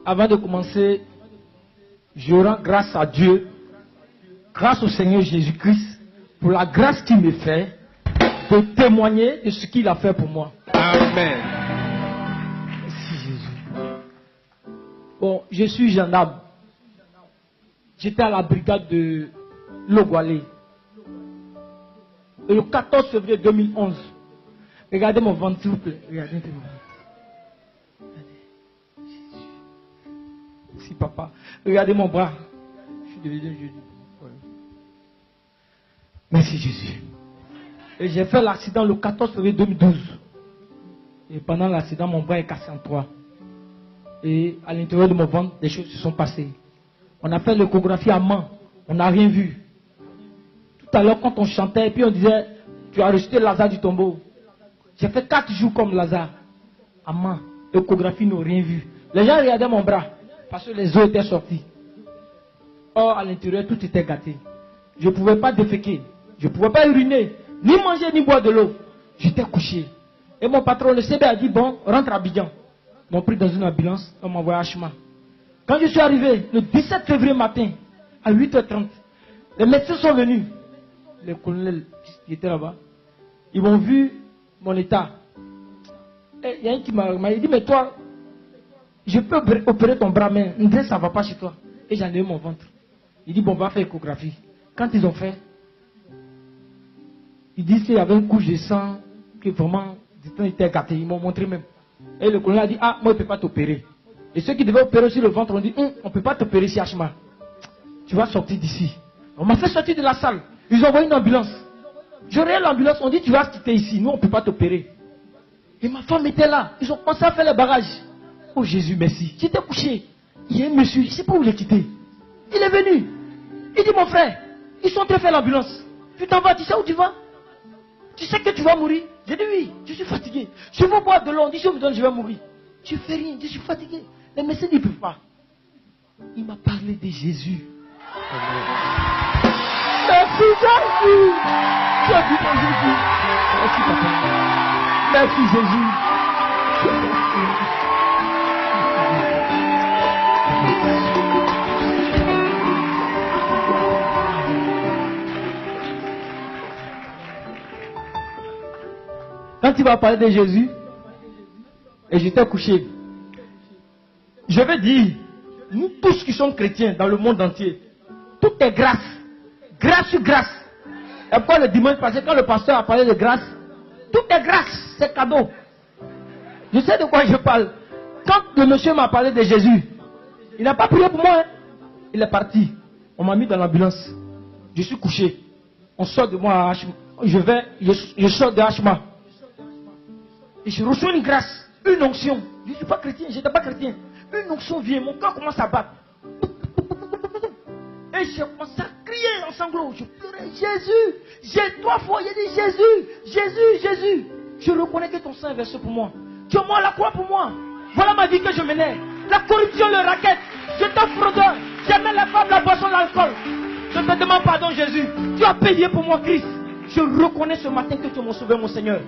Avant de commencer, je rends grâce à Dieu, grâce au Seigneur Jésus-Christ, pour la grâce qu'il me fait de témoigner de ce qu'il a fait pour moi. Amen. Merci Jésus. Bon, je suis gendarme. J'étais à la brigade de Logwalé. Le 14 février 2011. Regardez mon ventre, s'il vous plaît. Regardez. Merci papa. Regardez mon bras. Je suis devenu jeudi. Merci Jésus. Et j'ai fait l'accident le 14 février 2012. Et pendant l'accident, mon bras est cassé en trois. Et à l'intérieur de mon ventre, des choses se sont passées. On a fait l'échographie à main. On n'a rien vu. Tout à l'heure, quand on chantait, et puis on disait, tu as rejeté Lazare du tombeau. J'ai fait 4 jours comme Lazare. À main. Échographie, n'ont rien vu. Les gens regardaient mon bras. Parce que les os étaient sortis. Or, à l'intérieur, tout était gâté. Je ne pouvais pas déféquer. Je ne pouvais pas uriner. Ni manger, ni boire de l'eau. J'étais couché. Et mon patron, le CB, a dit, bon, rentre à Abidjan. Ils m'ont pris dans une ambulance. On m'a envoyé à Achema. Quand je suis arrivé, le 17 février matin, à 8h30, les médecins sont venus. Les colonels qui étaient là-bas. Ils m'ont vu mon état. Et il y a un qui m'a dit, mais toi, je peux opérer ton bras, mais ça ne va pas chez toi. Et j'en ai eu mon ventre. Il dit, bon, on va faire échographie. Quand ils ont fait, ils disent qu'il y avait une couche de sang, que vraiment, du temps était gâté. Ils m'ont montré même. Et le colonel a dit, ah, moi, je ne peux pas t'opérer. Et ceux qui devaient opérer sur le ventre ont dit, on ne peut pas t'opérer ici, Achema. Tu vas sortir d'ici. On m'a fait sortir de la salle. Ils ont envoyé une ambulance. Je regarde l'ambulance, on dit, tu vas quitter ici. Nous, on ne peut pas t'opérer. Et ma femme était là. Ils ont commencé à faire les barrages. Oh Jésus, merci. J'étais couché. Il y a un monsieur, je ne sais pas où il est quitté. Il est venu. Il dit, mon frère, ils sont en train de faire l'ambulance. Tu t'en vas, tu sais où tu vas? Tu sais que tu vas mourir? J'ai dit oui, je suis fatigué. Je veux boire de l'eau, on dit, si on me donne, je vais mourir. Tu fais rien, je suis fatigué. Les médecins ne peuvent pas. Il m'a parlé de Jésus. Merci Jésus. Tu as dit mon Jésus. Merci papa. Merci Jésus. Quand il va parler de Jésus, et j'étais couché, je vais dire, nous tous qui sommes chrétiens dans le monde entier, tout est grâce, grâce sur grâce. Et pourquoi le dimanche passé, quand le pasteur a parlé de grâce, tout est grâce, c'est cadeau. Je sais de quoi je parle. Quand le monsieur m'a parlé de Jésus, il n'a pas prié pour moi, hein. Il est parti. On m'a mis dans l'ambulance. Je suis couché. On sort de moi à Achema. Je sors de Achema. Et je reçois une grâce, une onction. Je ne suis pas chrétien, je n'étais pas chrétien. Une onction vient, mon cœur commence à battre. Et je commence à crier en sanglots. Je pleurais, Jésus, j'ai 3 fois, il dit Jésus, Jésus, Jésus. Je reconnais que ton sang est versé pour moi. Tu es mort à la croix pour moi. Voilà ma vie que je menais. La corruption, le racket. J'étais un fraudeur. J'aimais la femme, la boisson, l'alcool. Je te demande pardon, Jésus. Tu as payé pour moi, Christ. Je reconnais ce matin que tu m'as sauvé, mon Seigneur.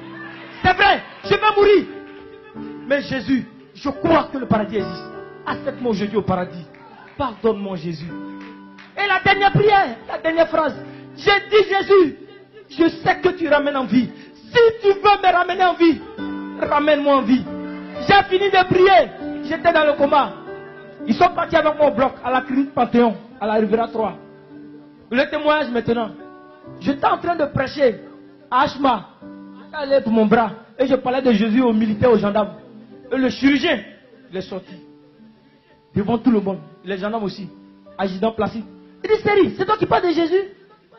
C'est vrai, je vais mourir. Mais Jésus, je crois que le paradis existe. Accepte-moi aujourd'hui au paradis. Pardonne-moi, Jésus. Et la dernière prière, la dernière phrase. J'ai dit, Jésus, je sais que tu ramènes en vie. Si tu veux me ramener en vie, ramène-moi en vie. J'ai fini de prier. J'étais dans le coma. Ils sont partis avec mon bloc à la clinique Panthéon, à la Riviera 3. Le témoignage maintenant. J'étais en train de prêcher à Achema. J'allais pour mon bras. Et je parlais de Jésus aux militaires, aux gendarmes. Et le chirurgien, il est sorti. Devant tout le monde. Les gendarmes aussi. Adjudant Placide. Il dit, Stéry, c'est toi qui parles de Jésus?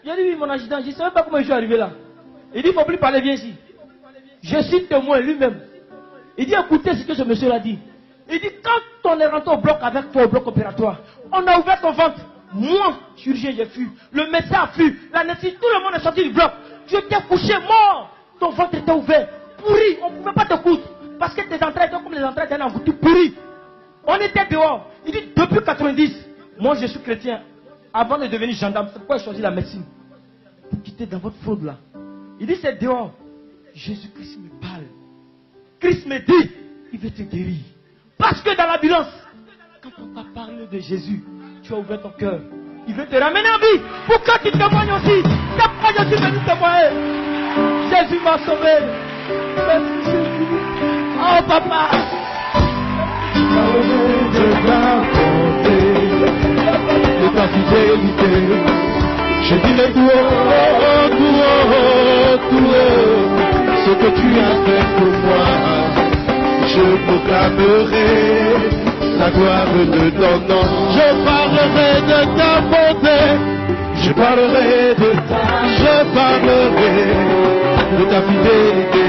J'ai dit, oui, mon adjudant. Je ne sais même pas comment je suis arrivé là. Il dit, il ne faut plus parler, viens ici. Je suis témoin lui-même. Il dit, écoutez ce que ce monsieur a dit. Il dit, quand on est rentré au bloc avec toi, au bloc opératoire, on a ouvert ton ventre. Moi, chirurgien, j'ai fui. Le médecin a fui. L'anesthésie, tout le monde est sorti du bloc. Je t'ai couché mort. Ton ventre était ouvert. Pourri. On ne pouvait pas te coudre. Parce que tes entrailles étaient comme les entrailles d'un engouti pourri. On était dehors. Il dit, depuis 90, moi je suis chrétien. Avant de devenir gendarme, c'est pourquoi j'ai choisi la médecine. Pour quitter dans votre fraude là. Il dit, c'est dehors. Jésus-Christ me parle. Christ me dit, il veut te guérir. Parce que dans l'ambulance, Quand on t'a parlé de Jésus, tu as ouvert ton cœur. Il veut te ramener en vie. Pourquoi tu témoignes aussi? Pourquoi je suis venu témoigner? Jésus m'a sauvé. Merci Jésus. Oh papa. De ta fidélité, je dirai tout ce que tu as fait pour moi. Je proclamerai la gloire de ton nom. Je parlerai de ta bonté, je parlerai de ta fidélité.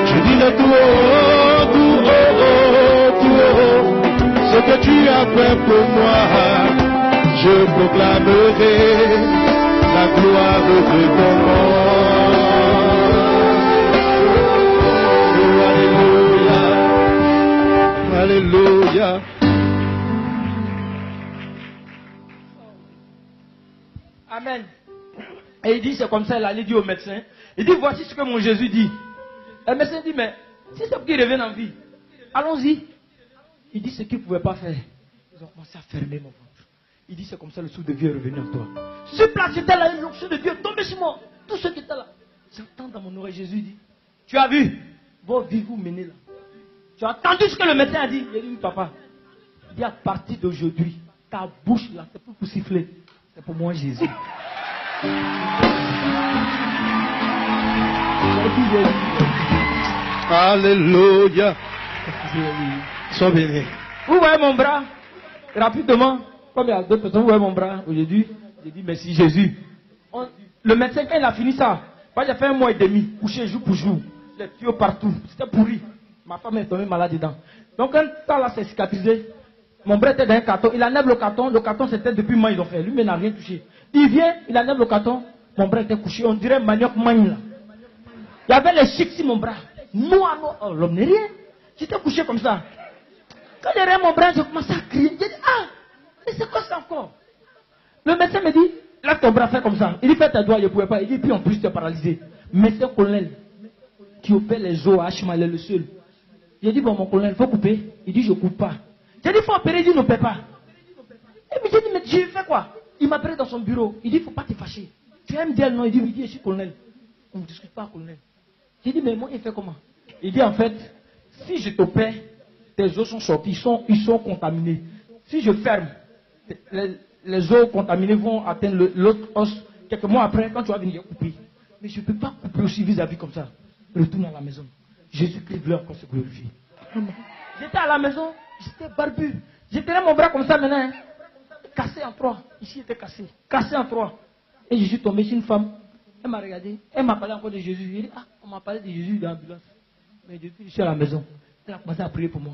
Je dirai tout haut, ce que tu as fait pour moi. Je proclamerai la gloire de ton nom. Alléluia, alléluia. Amen. Et il dit, c'est comme ça, il allait dire au médecin. Il dit, voici ce que mon Jésus dit. Et le médecin dit, mais si c'est pour qu'il revienne en vie, allons-y. Il dit ce qu'il ne pouvait pas faire. Ils ont commencé à fermer mon ventre. Il dit, c'est comme ça, le souffle de Dieu est revenu en toi. Sur place, j'étais là, l'onction de Dieu est tombée sur moi. Tous ceux qui étaient là. J'entends dans mon oreille, Jésus dit, tu as vu vos vies vous mener là. Tu as entendu ce que le médecin a dit. Il a dit, oui, papa. Il dit, à partir d'aujourd'hui, ta bouche là, c'est pour siffler. C'est pour moi, Jésus. Alléluia. Sois béni. Vous voyez mon bras? Rapidement, comme il y a d'autres personnes, vous voyez mon bras aujourd'hui? J'ai dit merci Jésus. Le médecin, quand il a fini ça, moi j'ai fait 1 mois et demi, couché jour pour jour, les tuyaux partout, c'était pourri. Ma femme est tombée malade dedans. Donc quand ça là s'est cicatrisé, mon bras était dans un carton, il enlève le carton c'était depuis moi ils ont fait, lui mais n'a rien touché. Il vient, il enlève le carton, mon bras était couché, on dirait manioc magne là. Il y avait les chics sur mon bras, noir, oh, l'homme n'est rien. J'étais couché comme ça. Quand j'ai regardé mon bras, j'ai commencé à crier. J'ai dit, ah, mais c'est quoi ça encore? Le médecin me dit, lève ton bras, fais comme ça. Il dit, fais tes doigts, je ne pouvais pas. Il dit, puis en plus, tu es paralysé. Médecin colonel, qui opère les os à Hachmal, le seul. J'ai dit, bon, mon colonel, il faut couper. Il dit, je ne coupe pas. J'ai dit, il faut opérer, il dit, ne paie pas. Et puis j'ai dit, mais j'ai fait quoi? Il m'a pris dans son bureau. Il dit, il ne faut pas te fâcher. Tu aimes dire non? Il dit, oui, je suis colonel. On ne discute pas, colonel. J'ai dit, mais moi, il fait comment? Il dit, en fait, si je t'opère, tes os sont sortis, ils sont contaminés. Si je ferme, les os contaminés vont atteindre l'autre os. Quelques mois après, quand tu vas venir couper. Mais je ne peux pas couper aussi vis-à-vis comme ça. Retourne à la maison. Jésus-Christ veut encore se glorifier. J'étais à la maison, j'étais barbu. J'ai tenu mon bras comme ça maintenant. Hein. Cassé en 3. Ici, il était cassé. Cassé en 3. Et je suis tombé sur une femme. Elle m'a regardé. Elle m'a parlé encore de Jésus. Elle dit, ah, on m'a parlé de Jésus dans l'ambulance. Mais depuis, je suis à la maison. Elle a commencé à prier pour moi.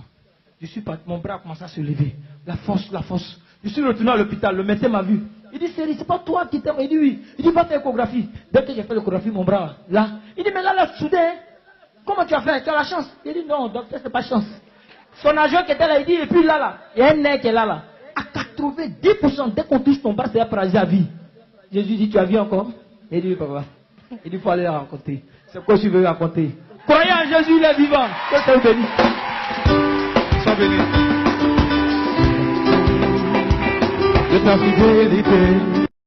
Je suis parti, mon bras a commencé à se lever. La force, la force. Je suis retourné à l'hôpital, le médecin m'a vu. Il dit, Série, c'est pas toi qui t'aimes. Il dit, oui. Il dit, va faire l'échographie. Dès que j'ai fait l'échographie, mon bras, là. Il dit, mais là, soudain, comment tu as fait? Tu as la chance. Il dit, non, docteur, c'est pas chance. Son agent qui était là, il dit, et puis là, il y a un nez qui est là. À 90%, dès qu'on touche ton bras, c'est paralysé à vie. Jésus dit, tu as vu encore? Il dit, oui, papa. Il dit, il faut aller la raconter. C'est quoi tu veux raconter? Croyez en Jésus, il est vivant. Que Dieu te bénisse. Sois béni. De ta fidélité.